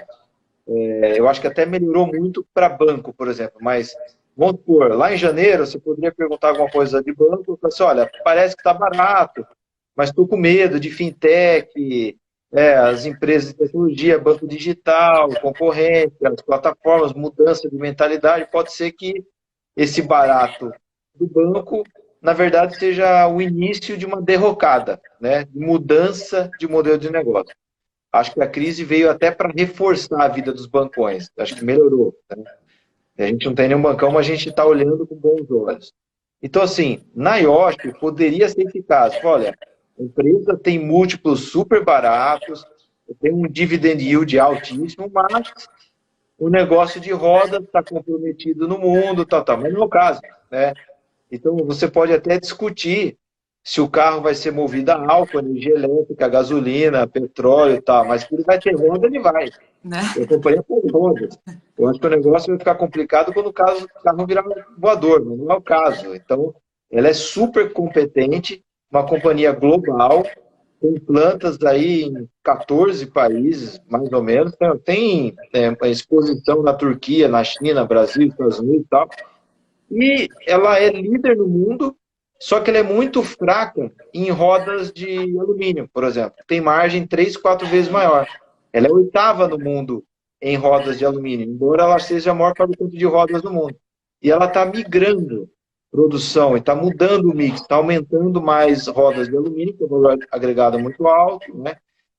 Eu acho que até melhorou muito para banco, por exemplo, mas vamos supor, lá em janeiro você poderia perguntar alguma coisa de banco e falar assim, olha, parece que está barato, mas estou com medo de fintech, as empresas de tecnologia, banco digital, concorrência, as plataformas, mudança de mentalidade, pode ser que esse barato do banco, na verdade, seja o início de uma derrocada, né, de mudança de modelo de negócio. Acho que a crise veio até para reforçar a vida dos bancões. Acho que melhorou. Né? A gente não tem nenhum bancão, mas a gente está olhando com bons olhos. Então, assim, na IOSP poderia ser eficaz. Olha, a empresa tem múltiplos super baratos, tem um dividend yield altíssimo, mas o negócio de roda está comprometido no mundo, tal, tal. Mas não é o caso. Né? Então, você pode até discutir se o carro vai ser movido a álcool, energia elétrica, gasolina, petróleo e tal, mas que ele vai ter roda, ele vai. Né? Eu comprei por rodas. Eu acho que o negócio vai ficar complicado quando o carro virar voador, mas não é o caso. Então, ela é super competente, uma companhia global, tem plantas aí em 14 países, mais ou menos. Tem exposição na Turquia, na China, Brasil, Estados Unidos e tal. E ela é líder no mundo, só que ela é muito fraca em rodas de alumínio, por exemplo. Tem margem 3, 4 vezes maior. Ela é oitava no mundo em rodas de alumínio, embora ela seja a maior fabricante de rodas do mundo. E ela está migrando produção, e está mudando o mix, está aumentando mais rodas de alumínio, que é um valor agregado muito alto, né?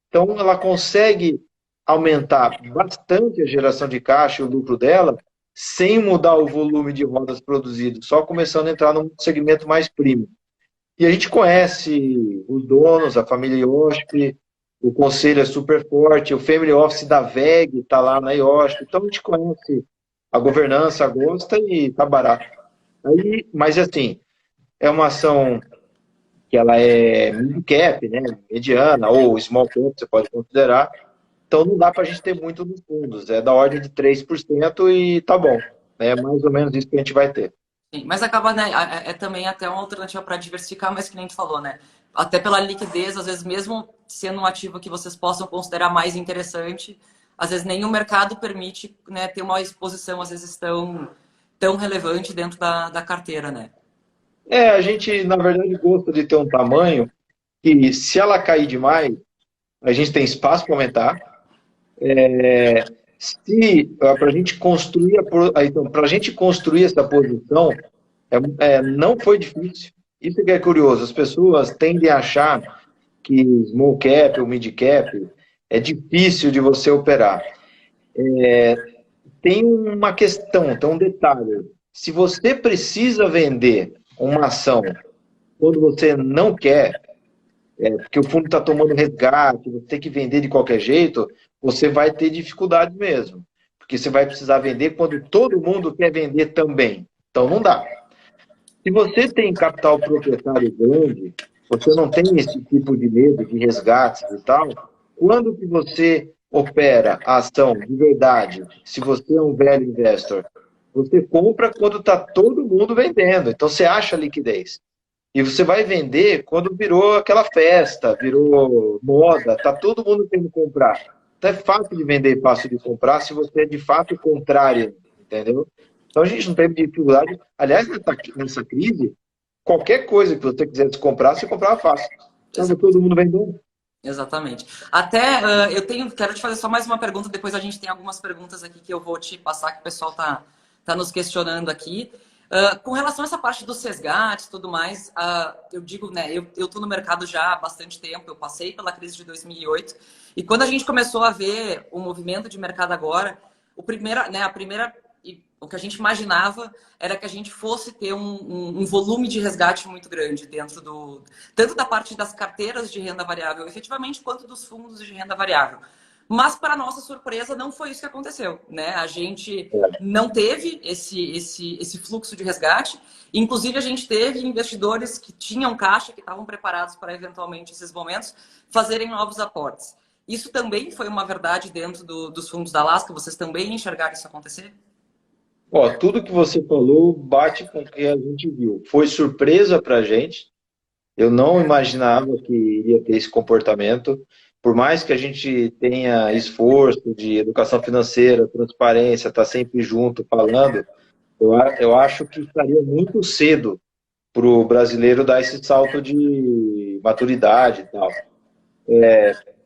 Então, ela consegue aumentar bastante a geração de caixa e o lucro dela, sem mudar o volume de rodas produzidas, só começando a entrar num segmento mais premium. E a gente conhece os donos, a família IOSP, o conselho é super forte, o Family Office da VEG está lá na IOSC, então a gente conhece a governança, gosta e tá barato. Aí, mas assim, é uma ação que ela é mid cap, né, mediana, ou small cap, você pode considerar, então não dá para a gente ter muito nos fundos, é da ordem de 3% e tá bom. É mais ou menos isso que a gente vai ter. Sim, mas acaba, né, é também até uma alternativa para diversificar, mas que nem tu falou, né? Até pela liquidez, às vezes mesmo sendo um ativo que vocês possam considerar mais interessante, às vezes nem o mercado permite, né, ter uma exposição, às vezes, tão relevante dentro da carteira, né? A gente, na verdade, gosta de ter um tamanho que, se ela cair demais, a gente tem espaço para aumentar. Se para a gente construir então, para a gente construir essa posição, não foi difícil. Isso que é curioso. As pessoas tendem a achar que small cap ou mid cap é difícil de você operar. Tem uma questão, tem um detalhe. Se você precisa vender uma ação quando você não quer, porque o fundo está tomando resgate, você tem que vender de qualquer jeito, você vai ter dificuldade mesmo. Porque você vai precisar vender quando todo mundo quer vender também. Então não dá. Se você tem capital proprietário grande, você não tem esse tipo de medo de resgates e tal, quando que você opera a ação de verdade, se você é um velho investor, você compra quando está todo mundo vendendo. Então você acha liquidez. E você vai vender quando virou aquela festa, virou moda, tá todo mundo querendo comprar. Então é fácil de vender e fácil de comprar se você é de fato contrário, entendeu? Então a gente não teve dificuldade. Aliás, nessa crise, qualquer coisa que você quisesse comprar, você comprava fácil. Estava todo mundo vendendo. Exatamente. Até quero te fazer só mais uma pergunta, depois a gente tem algumas perguntas aqui que eu vou te passar, que o pessoal tá nos questionando aqui. Com relação a essa parte dos resgates e tudo mais, eu digo, né, eu tô no mercado já há bastante tempo, eu passei pela crise de 2008, e quando a gente começou a ver o movimento de mercado agora, o que a gente imaginava era que a gente fosse ter um volume de resgate muito grande dentro tanto da parte das carteiras de renda variável, efetivamente, quanto dos fundos de renda variável. Mas, para nossa surpresa, não foi isso que aconteceu, né? A gente não teve esse fluxo de resgate. Inclusive, a gente teve investidores que tinham caixa, que estavam preparados para, eventualmente, esses momentos, fazerem novos aportes. Isso também foi uma verdade dentro dos fundos da Alaska? Vocês também enxergaram isso acontecer? Ó, tudo que você falou bate com o que a gente viu. Foi surpresa para a gente. Eu não imaginava que iria ter esse comportamento. Por mais que a gente tenha esforço de educação financeira, transparência, estar sempre junto falando, eu acho que estaria muito cedo para o brasileiro dar esse salto de maturidade e tal.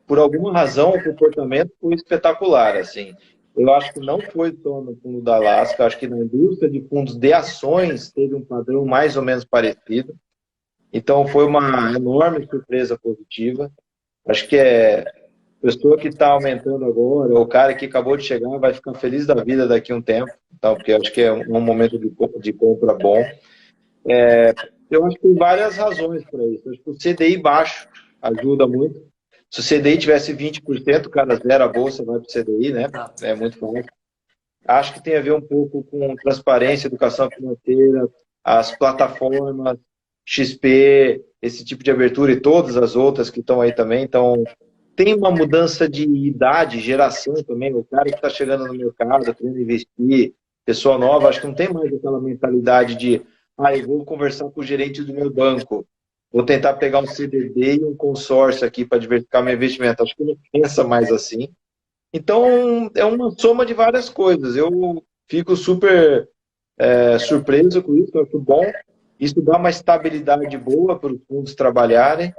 Por alguma razão, o comportamento foi espetacular, assim. Eu acho que não foi só no fundo da Alaska, acho que na indústria de fundos de ações teve um padrão mais ou menos parecido. Então, foi uma enorme surpresa positiva. Acho que a pessoa que está aumentando agora, ou o cara que acabou de chegar, vai ficar feliz da vida daqui a um tempo, então, porque acho que é um momento de compra bom. Eu acho que tem várias razões para isso. Acho que o CDI baixo ajuda muito. Se o CDI tivesse 20%, o cara zera a bolsa, vai para o CDI, né? É muito fácil. Acho que tem a ver um pouco com transparência, educação financeira, as plataformas, XP, esse tipo de abertura e todas as outras que estão aí também. Então, tem uma mudança de idade, geração também. O cara que está chegando no mercado, querendo investir, pessoa nova, acho que não tem mais aquela mentalidade de eu vou conversar com o gerente do meu banco, vou tentar pegar um CDB e um consórcio aqui para diversificar meu investimento. Acho que não pensa mais assim. Então, é uma soma de várias coisas. Eu fico super surpreso com isso, acho bom. Isso dá uma estabilidade boa para os fundos trabalharem.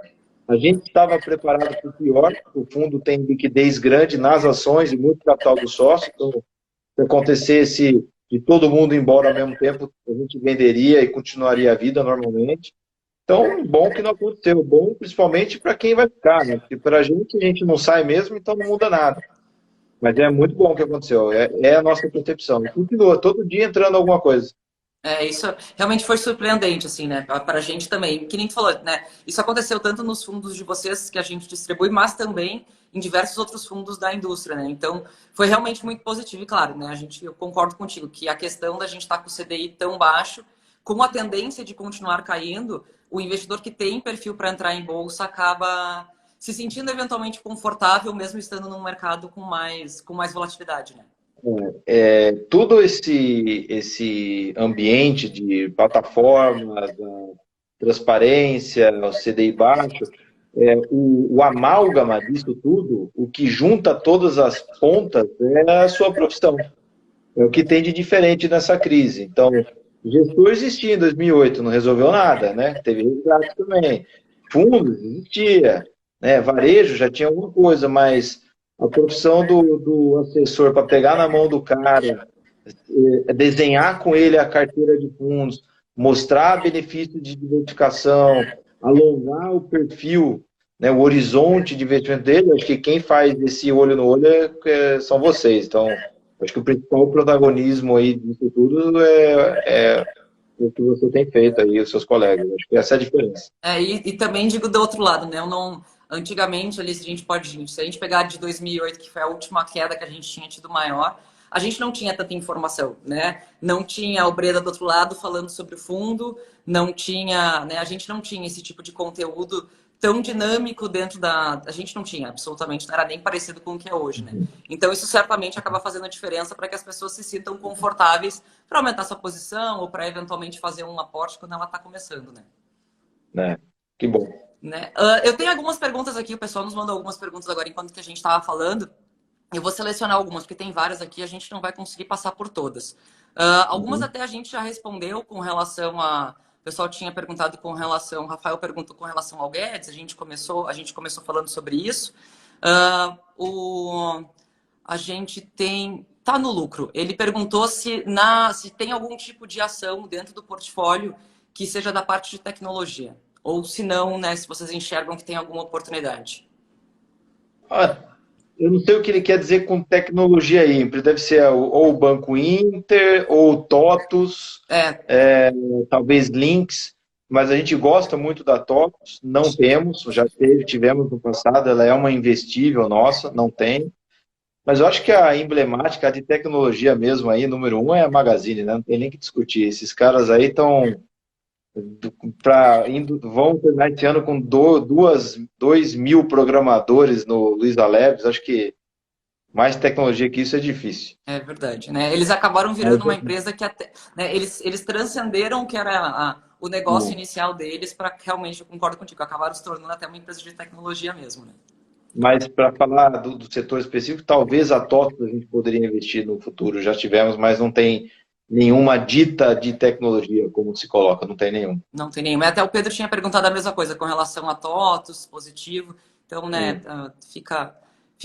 A gente estava preparado para o pior. O fundo tem liquidez grande nas ações e muito capital do sócio. Então, se acontecesse de todo mundo ir embora ao mesmo tempo, a gente venderia e continuaria a vida normalmente. Então, bom que não aconteceu. Bom, principalmente para quem vai ficar, né? Porque para a gente não sai mesmo, então não muda nada. Mas é muito bom o que aconteceu. É a nossa concepção. E continua, todo dia entrando alguma coisa. Isso realmente foi surpreendente, assim, né? Para a gente também. Que nem tu falou, né? Isso aconteceu tanto nos fundos de vocês que a gente distribui, mas também em diversos outros fundos da indústria, né? Então, foi realmente muito positivo. E claro, né? Eu concordo contigo que a questão da gente estar com o CDI tão baixo, com a tendência de continuar caindo, o investidor que tem perfil para entrar em bolsa acaba se sentindo eventualmente confortável, mesmo estando num mercado com mais volatilidade, né? Todo esse ambiente de plataformas, transparência, o CDI baixo, o amálgama disso tudo, o que junta todas as pontas é a sua profissão. É o que tem de diferente nessa crise. Então, gestor existia em 2008, não resolveu nada, né? Teve resgate também. Fundos existia, né? Varejo já tinha alguma coisa, mas a profissão do assessor para pegar na mão do cara, desenhar com ele a carteira de fundos, mostrar benefício de diversificação, alongar o perfil, né, o horizonte de investimento dele, acho que quem faz esse olho no olho são vocês. Então, acho que o principal protagonismo aí disso tudo é o que você tem feito aí, os seus colegas. Acho que essa é a diferença. E também digo do outro lado, né? Eu não, antigamente, ali, se a gente pegar de 2008, que foi a última queda que a gente tinha tido maior, a gente não tinha tanta informação, né? Não tinha o Breda do outro lado falando sobre o fundo, não tinha, né? A gente não tinha esse tipo de conteúdo tão dinâmico dentro da. A gente não tinha, absolutamente, não era nem parecido com o que é hoje, né? Então, isso certamente acaba fazendo a diferença para que as pessoas se sintam confortáveis para aumentar sua posição ou para eventualmente fazer um aporte quando ela está começando, né? Né? Que bom. Né? Eu tenho algumas perguntas aqui, o pessoal nos mandou algumas perguntas agora enquanto que a gente estava falando. Eu vou selecionar algumas, porque tem várias aqui, a gente não vai conseguir passar por todas. Algumas até a gente já respondeu com relação a. O pessoal tinha perguntado com relação. O Rafael perguntou com relação ao Guedes, a gente começou falando sobre isso. A gente tem. Tá no lucro. Ele perguntou se tem algum tipo de ação dentro do portfólio que seja da parte de tecnologia. Ou se não, né, se vocês enxergam que tem alguma oportunidade. Ah, eu não sei o que ele quer dizer com tecnologia ímpar. Deve ser ou o Banco Inter, ou o TOTUS, É, talvez Lynx, mas a gente gosta muito da TOTUS, não temos, tivemos no passado, ela é uma investível nossa, não tem. Mas eu acho que a emblemática a de tecnologia mesmo aí, número um, é a Magazine, né? Não tem nem que discutir. Esses caras aí vão terminar esse ano com 2.000 programadores no Luiza Labs. Acho que mais tecnologia que isso é difícil. é verdade, né? Eles acabaram virando uma empresa que até, né, eles transcenderam o que era o negócio inicial deles para realmente, eu concordo contigo, acabaram se tornando até uma empresa de tecnologia mesmo, né? Mas para falar do setor específico, talvez a TOTO a gente poderia investir no futuro. Já tivemos, mas não tem nenhuma dita de tecnologia, como se coloca, não tem nenhum. Não tem nenhuma. Até o Pedro tinha perguntado a mesma coisa com relação a TOTUS, positivo. Então, né, fica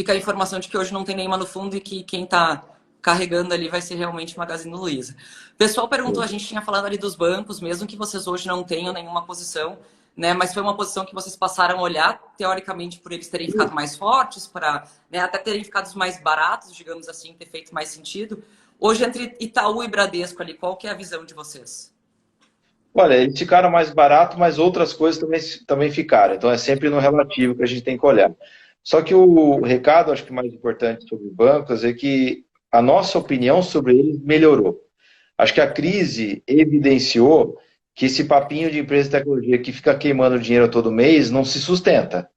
a informação de que hoje não tem nenhuma no fundo e que quem está carregando ali vai ser realmente Magazine Luiza. O pessoal perguntou, a gente tinha falado ali dos bancos, mesmo que vocês hoje não tenham nenhuma posição, né, mas foi uma posição que vocês passaram a olhar, teoricamente, por eles terem ficado mais fortes, para, né, até terem ficado mais baratos, digamos assim, ter feito mais sentido. Hoje, entre Itaú e Bradesco ali, qual que é a visão de vocês? Olha, eles ficaram mais barato, mas outras coisas também ficaram. Então é sempre no relativo que a gente tem que olhar. Só que o recado, acho que mais importante sobre bancos é que a nossa opinião sobre eles melhorou. Acho que a crise evidenciou que esse papinho de empresa de tecnologia que fica queimando dinheiro todo mês não se sustenta.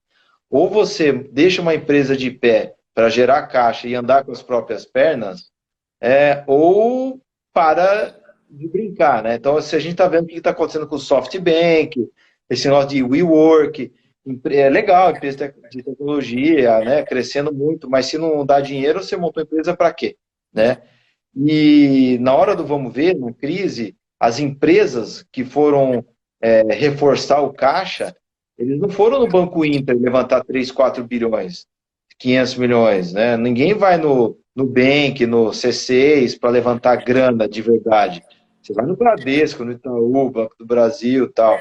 Ou você deixa uma empresa de pé para gerar caixa e andar com as próprias pernas, ou para de brincar, né? Então, se a gente está vendo o que está acontecendo com o SoftBank, esse negócio de WeWork, é legal, empresa de tecnologia, né? Crescendo muito, mas se não dá dinheiro, você montou empresa para quê, né? E na hora do vamos ver, na crise, as empresas que foram reforçar o caixa, eles não foram no Banco Inter levantar 3, 4 bilhões, 500 milhões, né? Ninguém vai no Nubank, no C6 para levantar grana de verdade. Você vai no Bradesco, no Itaú, Banco do Brasil e tal.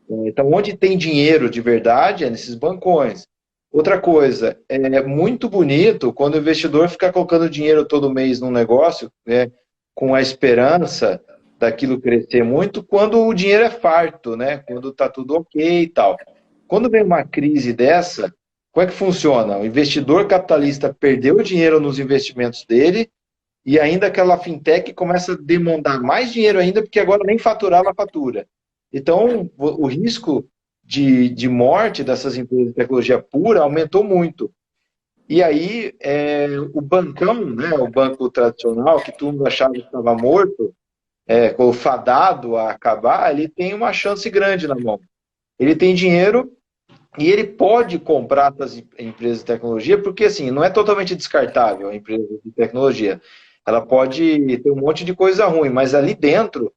Então, onde tem dinheiro de verdade é nesses bancões. Outra coisa, é muito bonito quando o investidor fica colocando dinheiro todo mês num negócio, né, com a esperança daquilo crescer muito quando o dinheiro é farto, né? Quando está tudo ok e tal. Quando vem uma crise dessa, como é que funciona? O investidor capitalista perdeu o dinheiro nos investimentos dele e ainda aquela fintech começa a demandar mais dinheiro ainda, porque agora nem faturar ela fatura. Então, o risco de morte dessas empresas de tecnologia pura aumentou muito. E aí, o bancão, né, o banco tradicional, que todo mundo achava que estava morto, ou fadado a acabar, ele tem uma chance grande na mão. Ele tem dinheiro e ele pode comprar essas empresas de tecnologia, porque assim, não é totalmente descartável a empresa de tecnologia. Ela pode ter um monte de coisa ruim, mas ali dentro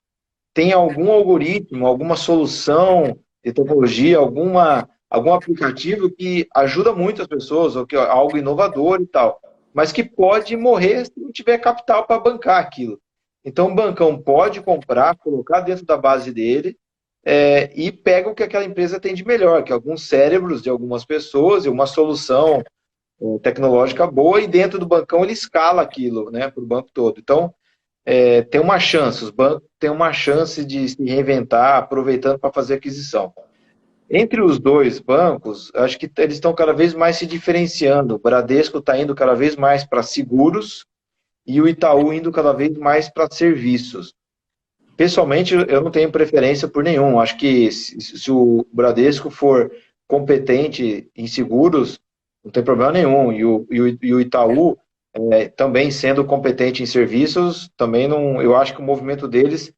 tem algum algoritmo, alguma solução de tecnologia, algum aplicativo que ajuda muito as pessoas, ou que é algo inovador e tal, mas que pode morrer se não tiver capital para bancar aquilo. Então, o bancão pode comprar, colocar dentro da base dele, e pega o que aquela empresa tem de melhor, que é alguns cérebros de algumas pessoas e uma solução tecnológica boa, e dentro do bancão ele escala aquilo, né, para o banco todo. Então, tem uma chance, os bancos têm uma chance de se reinventar, aproveitando para fazer aquisição. Entre os dois bancos, acho que eles estão cada vez mais se diferenciando. O Bradesco está indo cada vez mais para seguros e o Itaú indo cada vez mais para serviços. Pessoalmente, eu não tenho preferência por nenhum. Acho que se o Bradesco for competente em seguros, não tem problema nenhum. E o Itaú, também sendo competente em serviços, também não. Eu acho que o movimento deles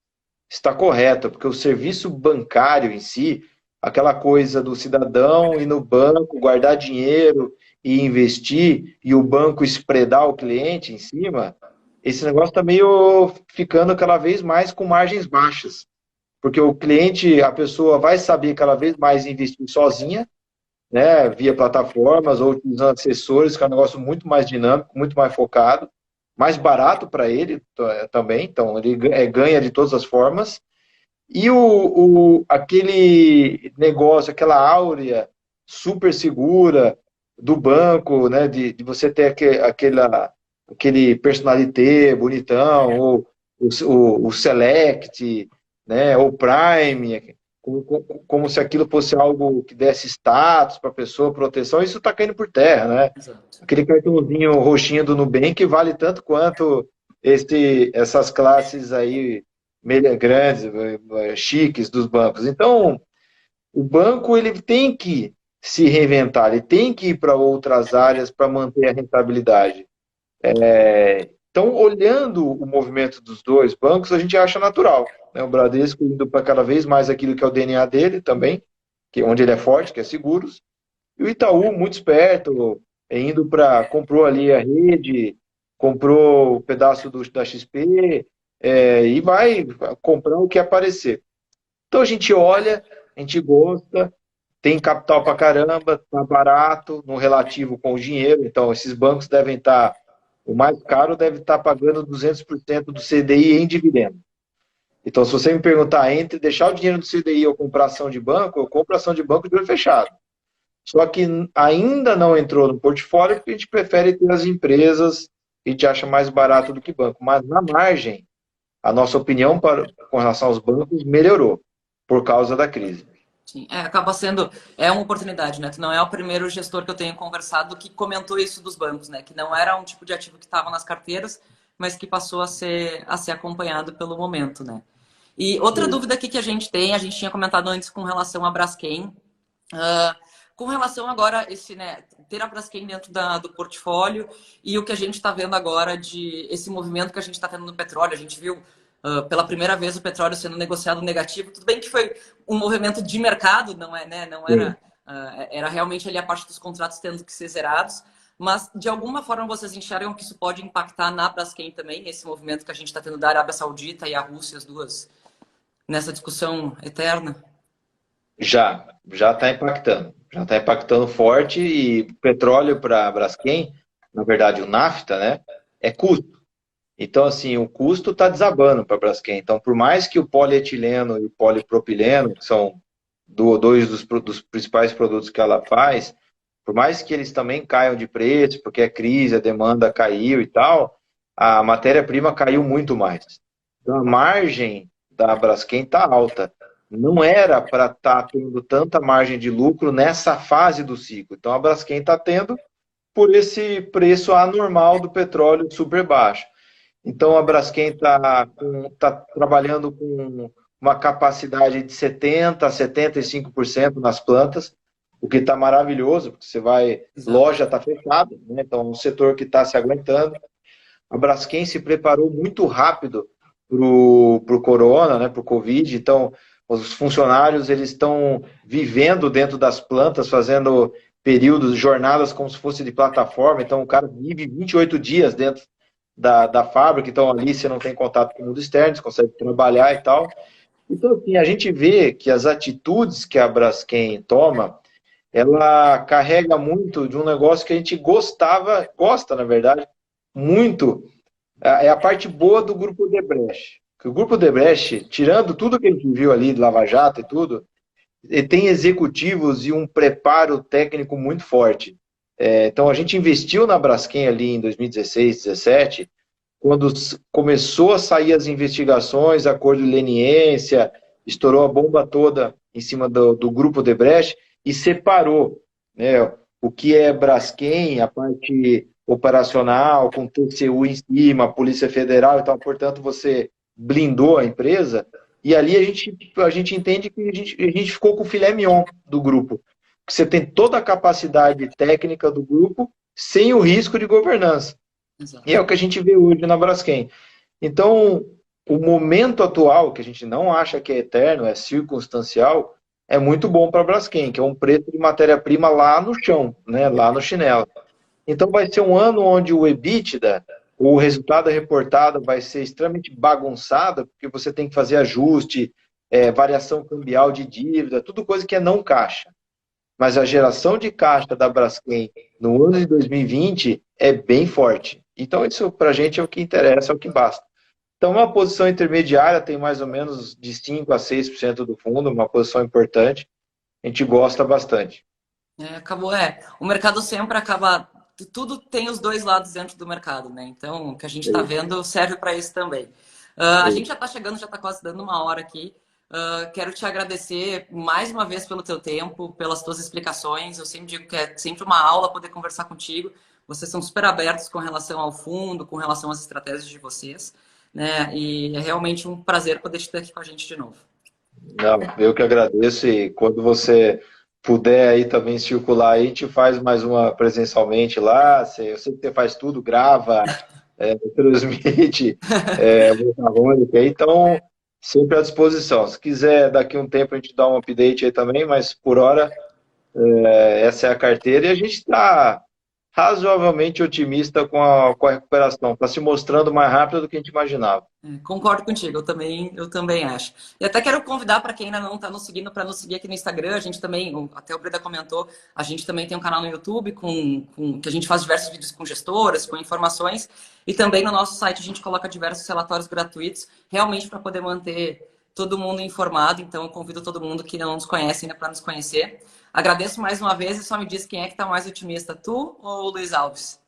está correto, porque o serviço bancário em si, aquela coisa do cidadão ir no banco, guardar dinheiro e investir, e o banco spreadar o cliente em cima, esse negócio está meio ficando cada vez mais com margens baixas. Porque o cliente, a pessoa vai saber cada vez mais investir sozinha, né, via plataformas ou utilizando assessores, que é um negócio muito mais dinâmico, muito mais focado, mais barato para ele também, então ele ganha de todas as formas. E aquele negócio, aquela áurea super segura do banco, né, de você ter aquele personalité bonitão, ou o Select, né, ou Prime, como se aquilo fosse algo que desse status para a pessoa, proteção, isso está caindo por terra, né? Exato. Aquele cartãozinho roxinho do Nubank vale tanto quanto essas classes aí grandes, chiques dos bancos. Então, o banco ele tem que se reinventar, ele tem que ir para outras áreas para manter a rentabilidade. Então, olhando o movimento dos dois bancos, a gente acha natural, né? O Bradesco indo para cada vez mais aquilo que é o DNA dele também, que onde ele é forte, que é seguros, e o Itaú, muito esperto, indo para. Comprou ali a rede, comprou o pedaço da XP, e vai comprar o que aparecer. Então a gente olha, a gente gosta, tem capital para caramba, tá barato no relativo com o dinheiro, então esses bancos devem estar. O mais caro deve estar pagando 200% do CDI em dividendo. Então, se você me perguntar entre deixar o dinheiro do CDI ou comprar ação de banco, eu compro ação de banco de olho fechado. Só que ainda não entrou no portfólio porque a gente prefere ter as empresas que a gente acha mais barato do que banco. Mas na margem, a nossa opinião com relação aos bancos melhorou por causa da crise. Sim, acaba sendo, uma oportunidade, né? Tu não é o primeiro gestor que eu tenho conversado que comentou isso dos bancos, né? Que não era um tipo de ativo que estava nas carteiras, mas que passou a ser acompanhado pelo momento, né? E outra dúvida aqui que a gente tinha comentado antes com relação à Braskem, com relação agora né, ter a Braskem dentro do portfólio e o que a gente está vendo agora de esse movimento que a gente está tendo no petróleo. A gente viu pela primeira vez o petróleo sendo negociado negativo. Tudo bem que foi um movimento de mercado, não é, né? Não era, era realmente ali a parte dos contratos tendo que ser zerados. Mas, de alguma forma, vocês enxergam que isso pode impactar na Braskem também, esse movimento que a gente está tendo da Arábia Saudita e a Rússia, as duas, nessa discussão eterna? Já está impactando. Já está impactando forte, e petróleo para a Braskem, na verdade o NAFTA, né, é custo. Então, assim, o custo está desabando para a Braskem. Então, por mais que o polietileno e o polipropileno, que são dois dos principais produtos que ela faz, por mais que eles também caiam de preço, porque é crise, a demanda caiu e tal, a matéria-prima caiu muito mais. Então, a margem da Braskem está alta. Não era para estar tendo tanta margem de lucro nessa fase do ciclo. Então, a Braskem está tendo por esse preço anormal do petróleo super baixo. Então, a Braskem tá trabalhando com uma capacidade de 70% a 75% nas plantas, o que está maravilhoso, porque você vai, Exato. loja está fechada, né? Então, é um setor que está se aguentando. A Braskem se preparou muito rápido para o corona, né, para o Covid. Então, os funcionários eles estão vivendo dentro das plantas, fazendo períodos, jornadas como se fosse de plataforma. Então, o cara vive 28 dias dentro da fábrica. Então, ali você não tem contato com o mundo externo, você consegue trabalhar e tal. Então, assim, a gente vê que as atitudes que a Braskem toma, ela carrega muito de um negócio que a gente gosta, na verdade, muito, é a parte boa do Grupo Odebrecht. Que o Grupo Odebrecht, tirando tudo que a gente viu ali de Lava Jato e tudo, ele tem executivos e um preparo técnico muito forte. Então, a gente investiu na Braskem ali em 2016, 2017, quando começou a sair as investigações, acordo de leniência, estourou a bomba toda em cima do Grupo Odebrecht e separou, né, o que é Braskem, a parte operacional, com TCU em cima, a Polícia Federal e tal. Portanto, você blindou a empresa e ali a gente entende que a gente ficou com o filé mignon do grupo. Que você tem toda a capacidade técnica do grupo sem o risco de governança. Exato. E é o que a gente vê hoje na Braskem. Então, o momento atual, que a gente não acha que é eterno, é circunstancial, é muito bom para a Braskem, que é um preço de matéria-prima lá no chão, né, lá no chinelo. Então, vai ser um ano onde o EBITDA, o resultado reportado, vai ser extremamente bagunçado, porque você tem que fazer ajuste, variação cambial de dívida, tudo coisa que é não caixa. Mas a geração de caixa da Braskem no ano de 2020 é bem forte. Então, isso para a gente é o que interessa, é o que basta. Então, uma posição intermediária tem mais ou menos de 5% a 6% do fundo, uma posição importante. A gente gosta bastante. Acabou, o mercado sempre acaba, tudo tem os dois lados dentro do mercado, né? Então, o que a gente está vendo serve para isso também. A gente já está chegando, já está quase dando uma hora aqui. Quero te agradecer mais uma vez pelo teu tempo, pelas tuas explicações. Eu sempre digo que é sempre uma aula poder conversar contigo. Vocês são super abertos com relação ao fundo, com relação às estratégias de vocês, né? E é realmente um prazer poder te ter aqui com a gente de novo. Não, eu que agradeço e quando você puder aí também circular aí, a gente faz mais uma presencialmente lá. Eu sei que você faz tudo, grava, transmite, workaholic aí, então sempre à disposição. Se quiser, daqui a um tempo a gente dá um update aí também, mas por hora essa é a carteira e a gente está razoavelmente otimista com a recuperação. Está se mostrando mais rápido do que a gente imaginava. Concordo contigo, eu também acho. E até quero convidar para quem ainda não está nos seguindo, para nos seguir aqui no Instagram. A gente também, até o Breda comentou, a gente também tem um canal no YouTube que a gente faz diversos vídeos com gestoras, com informações. E também no nosso site a gente coloca diversos relatórios gratuitos, realmente para poder manter todo mundo informado. Então eu convido todo mundo que não nos conhece ainda para nos conhecer. Agradeço mais uma vez e só me diz quem é que está mais otimista, tu ou o Luiz Alves?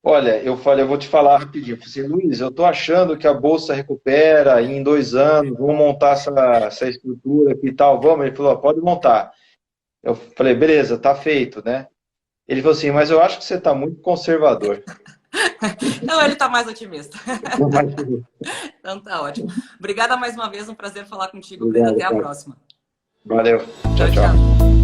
Olha, eu vou te falar rapidinho. Eu falei assim, Luiz, eu estou achando que a Bolsa recupera e em 2 anos, vamos montar essa estrutura aqui e tal, vamos? Ele falou, pode montar. Eu falei, beleza, tá feito, né? Ele falou assim, mas eu acho que você está muito conservador. Não, ele está mais otimista. Então tá ótimo. Obrigada mais uma vez, um prazer falar contigo, Brenda. Obrigado, Até a cara. próxima. Valeu. Tchau, Tchau, tchau. tchau.